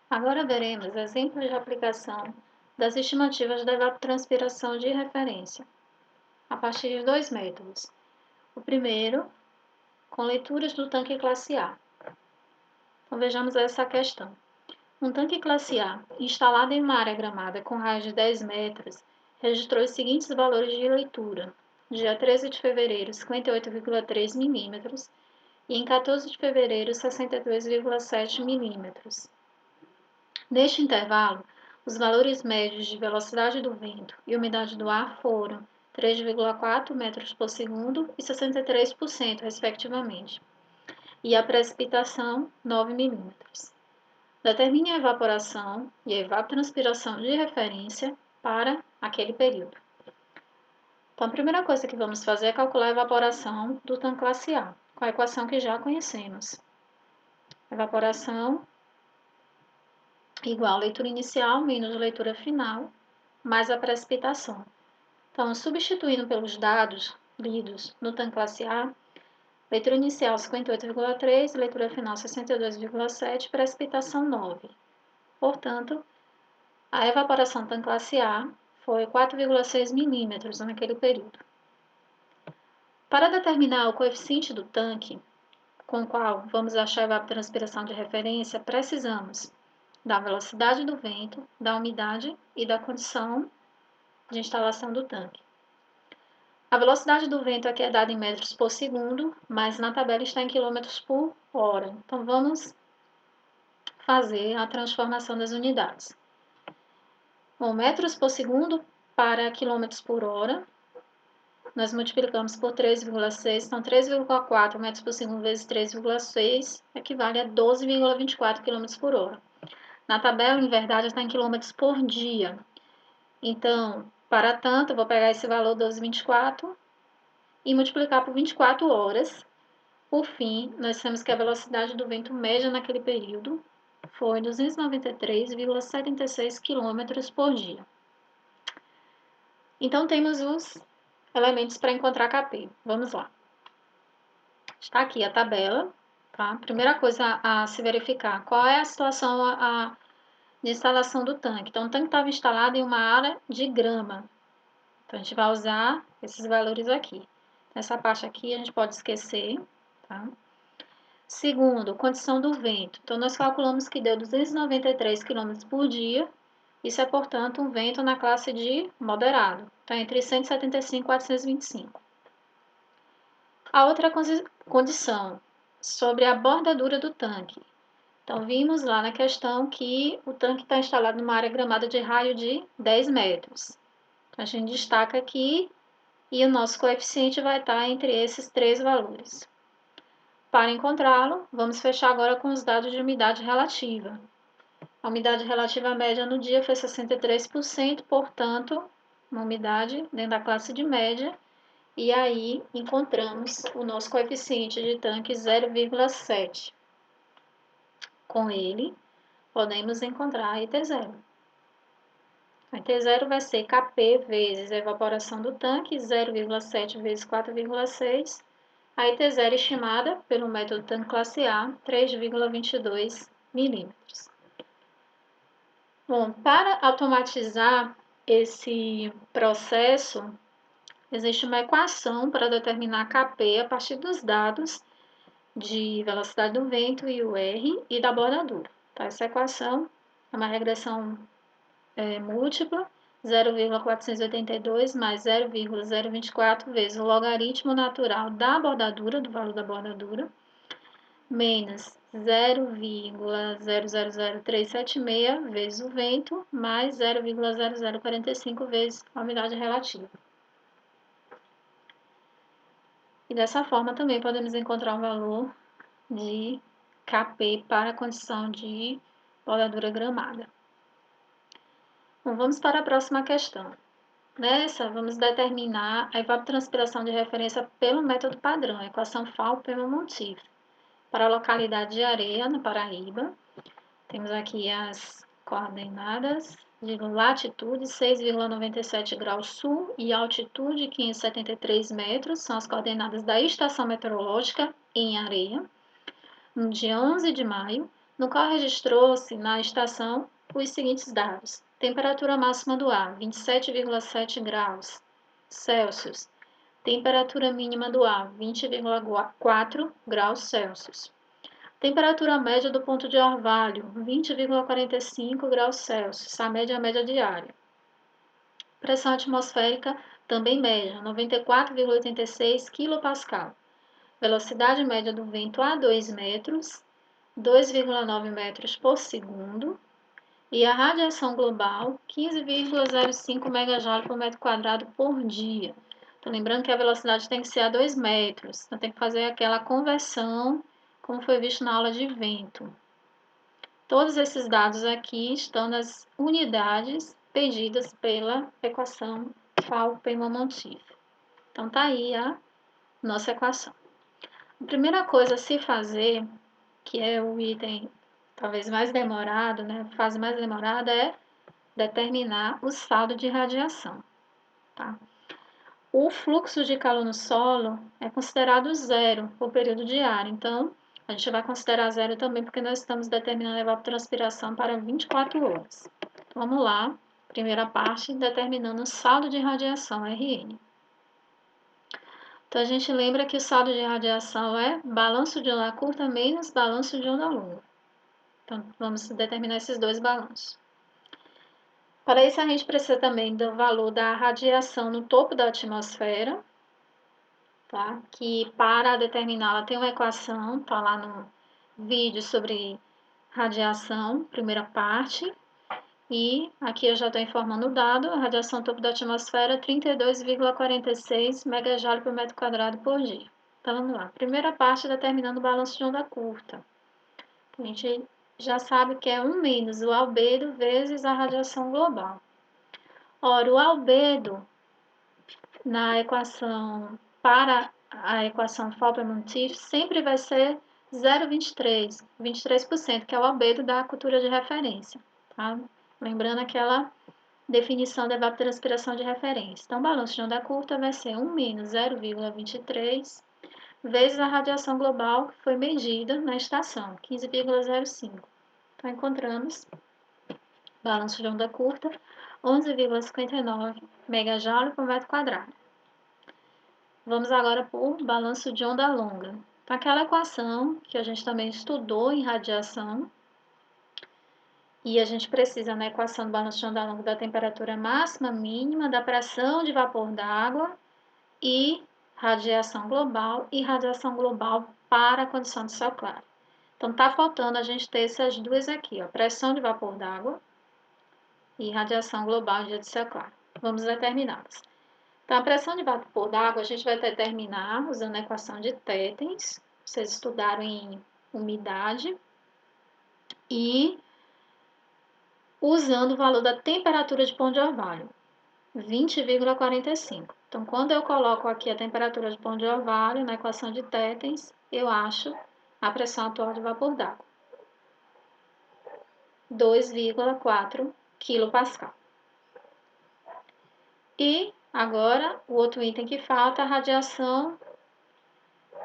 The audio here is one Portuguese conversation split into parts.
Agora veremos exemplos de aplicação das estimativas da evapotranspiração de referência, a partir de dois métodos. O primeiro, com leituras do tanque classe A. Então vejamos essa questão. Um tanque classe A, instalado em uma área gramada com raio de 10 metros, registrou os seguintes valores de leitura. Dia 13 de fevereiro, 58,3 milímetros, e em 14 de fevereiro, 62,7 milímetros. Neste intervalo, os valores médios de velocidade do vento e umidade do ar foram 3,4 metros por segundo e 63%, respectivamente, e a precipitação, 9 milímetros. Determine a evaporação e a evapotranspiração de referência para aquele período. Então, a primeira coisa que vamos fazer é calcular a evaporação do tanque classe A, com a equação que já conhecemos. Evaporação igual a leitura inicial menos leitura final, mais a precipitação. Então, substituindo pelos dados lidos no tanque classe A, leitura inicial 58,3, leitura final 62,7, precipitação 9. Portanto, a evaporação tanque classe A foi 4,6 milímetros naquele período. Para determinar o coeficiente do tanque, com o qual vamos achar a evapotranspiração de referência, precisamos da velocidade do vento, da umidade e da condição de instalação do tanque. A velocidade do vento aqui é dada em metros por segundo, mas na tabela está em quilômetros por hora. Então, vamos fazer a transformação das unidades. Bom, metros por segundo para quilômetros por hora, nós multiplicamos por 3,6, então 3,4 metros por segundo vezes 3,6 equivale a 12,24 km por hora. Na tabela, em verdade, está em quilômetros por dia. Então, para tanto, eu vou pegar esse valor 12,24 e multiplicar por 24 horas. Por fim, nós temos que a velocidade do vento média naquele período foi 293,76 km por dia. Então, temos os elementos para encontrar Kp. Vamos lá. Está aqui a tabela. Tá? Primeira coisa a se verificar, qual é a situação de instalação do tanque. Então, o tanque estava instalado em uma área de grama. Então, a gente vai usar esses valores aqui. Essa parte aqui a gente pode esquecer. Tá? Segundo, condição do vento. Então, nós calculamos que deu 293 km por dia. Isso é, portanto, um vento na classe de moderado. Então, entre 175 e 425. A outra condição, sobre a bordadura do tanque. Então, vimos lá na questão que o tanque está instalado numa área gramada de raio de 10 metros. Então, a gente destaca aqui e o nosso coeficiente vai estar entre esses três valores. Para encontrá-lo, vamos fechar agora com os dados de umidade relativa. A umidade relativa média no dia foi 63%, portanto, uma umidade dentro da classe de média. E aí, encontramos o nosso coeficiente de tanque 0,7. Com ele, podemos encontrar a IT0. A IT0 vai ser Kp vezes a evaporação do tanque, 0,7 vezes 4,6. A IT0 estimada pelo método tanque classe A, 3,22 milímetros. Bom, para automatizar esse processo, existe uma equação para determinar Kp a partir dos dados de velocidade do vento, IUR, e da bordadura. Tá? Essa equação é uma regressão múltipla, 0,482 mais 0,024 vezes o logaritmo natural da bordadura, do valor da bordadura, menos 0,000376 vezes o vento, mais 0,0045 vezes a umidade relativa. E dessa forma também podemos encontrar um valor de Kp para a condição de bordadura gramada. Bom, vamos para a próxima questão. Nessa, vamos determinar a evapotranspiração de referência pelo método padrão, a equação FAO-Pemo-Montiel. Para a localidade de Areia, na Paraíba, temos aqui as coordenadas de latitude 6,97 graus sul e altitude 573 metros, são as coordenadas da estação meteorológica em Areia. No dia 11 de maio, no qual registrou-se na estação os seguintes dados: temperatura máxima do ar, 27,7 graus Celsius. Temperatura mínima do ar, 20,4 graus Celsius. Temperatura média do ponto de orvalho, 20,45 graus Celsius. A média diária. Pressão atmosférica, também média, 94,86 kPa. Velocidade média do vento a 2 metros, 2,9 metros por segundo. E a radiação global, 15,05 MJ por metro quadrado por dia. Então, lembrando que a velocidade tem que ser a 2 metros. Então, tem que fazer aquela conversão, como foi visto na aula de vento. Todos esses dados aqui estão nas unidades pedidas pela equação Fauper-Montiel. Então, tá aí a nossa equação. A primeira coisa a se fazer, que é o item talvez mais demorado, né? A fase mais demorada é determinar o saldo de radiação. Tá? O fluxo de calor no solo é considerado zero por período diário, então a gente vai considerar zero também porque nós estamos determinando a evapotranspiração para 24 horas. Então, vamos lá, primeira parte, determinando o saldo de radiação, RN. Então, a gente lembra que o saldo de radiação é balanço de onda curta menos balanço de onda longa. Então, vamos determinar esses dois balanços. Para isso, a gente precisa também do valor da radiação no topo da atmosfera, tá? Que para determiná-la tem uma equação, tá lá no vídeo sobre radiação, primeira parte. E aqui eu já estou informando o dado, a radiação topo da atmosfera 32,46 megajoule por metro quadrado por dia. Então vamos lá, primeira parte determinando o balanço de onda curta. A gente já sabe que é 1 menos o albedo vezes a radiação global. Ora, o albedo na equação para a equação Fauper-Montiel sempre vai ser 0,23, 23%, que é o albedo da cultura de referência, tá? Lembrando aquela definição da evapotranspiração de referência. Então, o balanço de onda curta vai ser 1 menos 0,23 vezes a radiação global que foi medida na estação, 15,05. Então, encontramos balanço de onda curta, 11,59 megajoule por metro quadrado. Vamos agora por balanço de onda longa. Então, aquela equação que a gente também estudou em radiação, e a gente precisa na equação do balanço de onda longa da temperatura máxima, mínima, da pressão de vapor d'água e radiação global para a condição de céu claro. Então, tá faltando a gente ter essas duas aqui, ó, pressão de vapor d'água e radiação global em dia de céu claro. Vamos determiná-las. Então, a pressão de vapor d'água a gente vai determinar usando a equação de Tétens. Vocês estudaram em umidade. E usando o valor da temperatura de ponto de orvalho, 20,45. Então, quando eu coloco aqui a temperatura de ponto de orvalho na equação de Tétens, eu acho a pressão atual de vapor d'água, 2,4 kPa. E agora, o outro item que falta, a radiação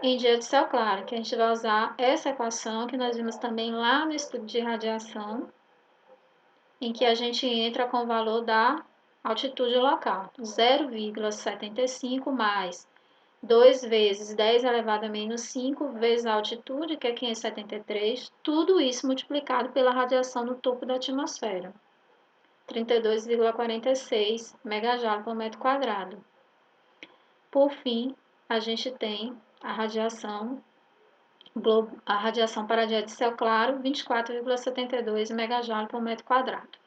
em dia de céu claro, que a gente vai usar essa equação que nós vimos também lá no estudo de radiação, em que a gente entra com o valor da altitude local, 0,75 mais 2 vezes 10 elevado a menos 5 vezes a altitude, que é 573, tudo isso multiplicado pela radiação no topo da atmosfera, 32,46 megajoule por metro quadrado. Por fim, a gente tem a radiação para dia de céu claro, 24,72 megajoule por metro quadrado.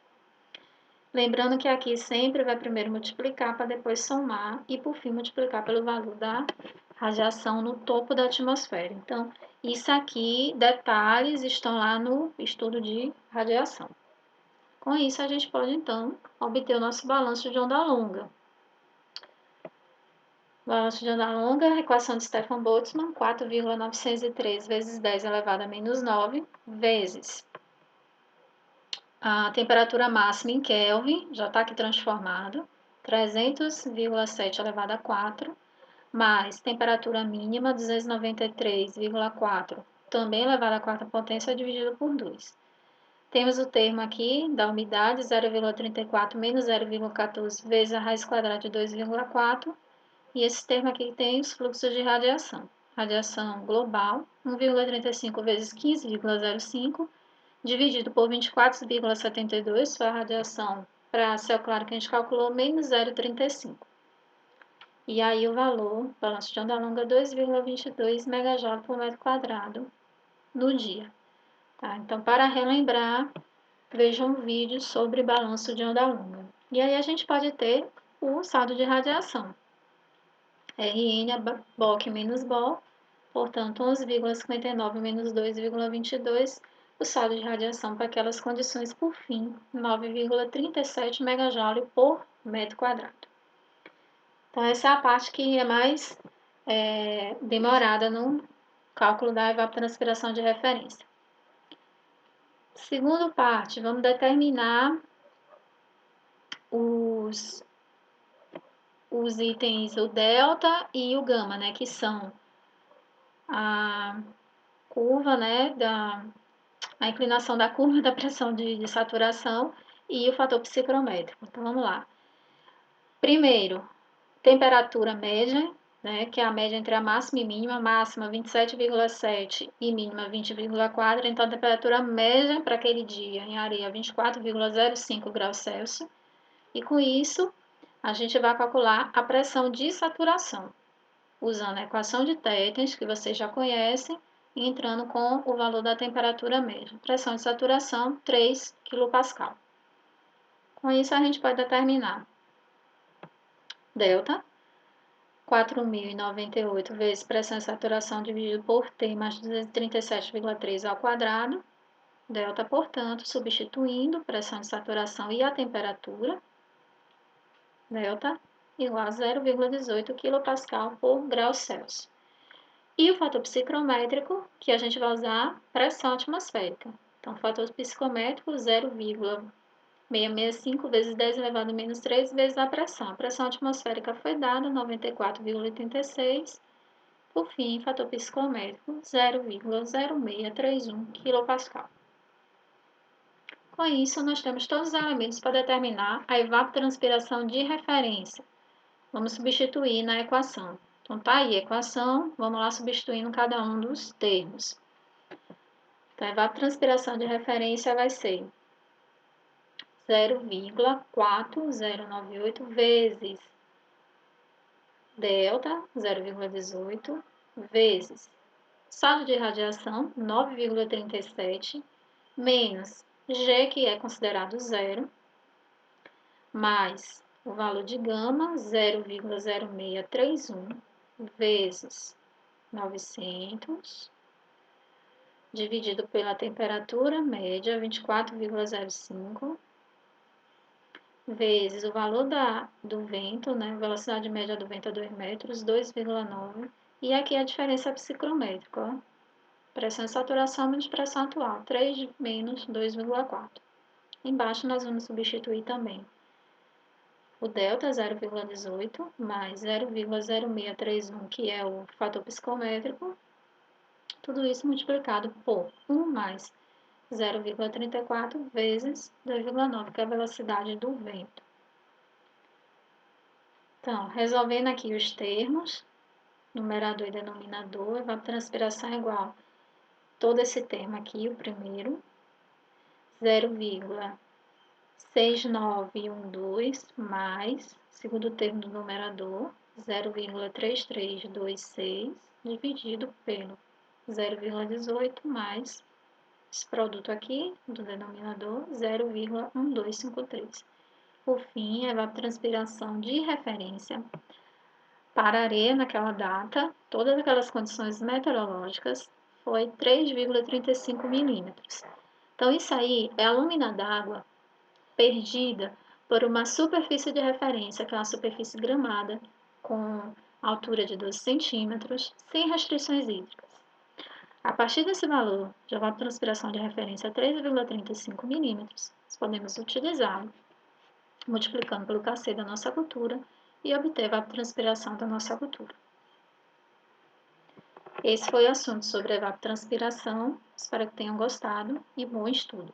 Lembrando que aqui sempre vai primeiro multiplicar para depois somar e por fim multiplicar pelo valor da radiação no topo da atmosfera. Então, isso aqui, detalhes, estão lá no estudo de radiação. Com isso, a gente pode então obter o nosso balanço de onda longa. Balanço de onda longa, equação de Stefan Boltzmann, 4,903 vezes 10 elevado a menos 9, vezes a temperatura máxima em Kelvin, já está aqui transformado, 300,7 elevado a 4, mais temperatura mínima, 293,4 também elevado à quarta potência dividido por 2. Temos o termo aqui da umidade, 0,34 menos 0,14 vezes a raiz quadrada de 2,4. E esse termo aqui tem os fluxos de radiação. Radiação global, 1,35 vezes 15,05, dividido por 24,72, foi a radiação para céu claro que a gente calculou, menos 0,35. E aí o valor, balanço de onda longa, 2,22 MJ por metro quadrado no dia. Tá? Então, para relembrar, veja um vídeo sobre balanço de onda longa. E aí a gente pode ter o saldo de radiação. Rn é BOC menos BO, portanto, 11,59 menos 2,22, o saldo de radiação para aquelas condições, por fim, 9,37 MJ por metro quadrado. Então, essa é a parte que é mais demorada no cálculo da evapotranspiração de referência. Segunda parte, vamos determinar os itens, o delta e o gama, né, que são a curva, né, a inclinação da curva da pressão de saturação e o fator psicrométrico. Então, vamos lá. Primeiro, temperatura média, né, que é a média entre a máxima e mínima, máxima 27,7 e mínima 20,4. Então, a temperatura média para aquele dia em areia 24,05 graus Celsius. E com isso, a gente vai calcular a pressão de saturação, usando a equação de Tetens, que vocês já conhecem, e entrando com o valor da temperatura média. Pressão de saturação, 3 kPa. Com isso, a gente pode determinar delta, 4.098 vezes pressão de saturação dividido por T mais 237,3 ao quadrado. Delta, portanto, substituindo pressão de saturação e a temperatura, delta igual a 0,18 kPa por grau Celsius. E o fator psicrométrico, que a gente vai usar pressão atmosférica. Então, o fator psicométrico, 0,665 vezes 10 elevado a menos 3 vezes a pressão. A pressão atmosférica foi dada, 94,86. Por fim, fator psicométrico, 0,0631 kPa. Com isso, nós temos todos os elementos para determinar a evapotranspiração de referência. Vamos substituir na equação. Então, tá aí a equação, vamos lá substituindo cada um dos termos. Então, a evapotranspiração de referência vai ser 0,4098 vezes delta, 0,18, vezes saldo de radiação, 9,37, menos G, que é considerado zero, mais o valor de gama, 0,0631, vezes 900, dividido pela temperatura média, 24,05, vezes o valor do vento, né, velocidade média do vento a 2 metros, 2,9, e aqui a diferença psicrométrica, ó, pressão e saturação menos pressão atual, 3 menos 2,4. Embaixo nós vamos substituir também o delta, 0,18, mais 0,0631, que é o fator psicométrico, tudo isso multiplicado por 1 mais 0,34 vezes 2,9, que é a velocidade do vento. Então, resolvendo aqui os termos, numerador e denominador, evapotranspiração é igual a todo esse termo aqui, o primeiro, 0,6912 mais, segundo termo do numerador, 0,3326, dividido pelo 0,18 mais esse produto aqui do denominador, 0,1253. Por fim, a evapotranspiração de referência para a areia naquela data, todas aquelas condições meteorológicas, foi 3,35 milímetros. Então, isso aí é a lâmina d'água perdida por uma superfície de referência, que é uma superfície gramada, com altura de 12 centímetros, sem restrições hídricas. A partir desse valor de evapotranspiração de referência 3,35 milímetros, nós podemos utilizá-lo, multiplicando pelo kc da nossa cultura, e obter a evapotranspiração da nossa cultura. Esse foi o assunto sobre evapotranspiração. Espero que tenham gostado e bom estudo.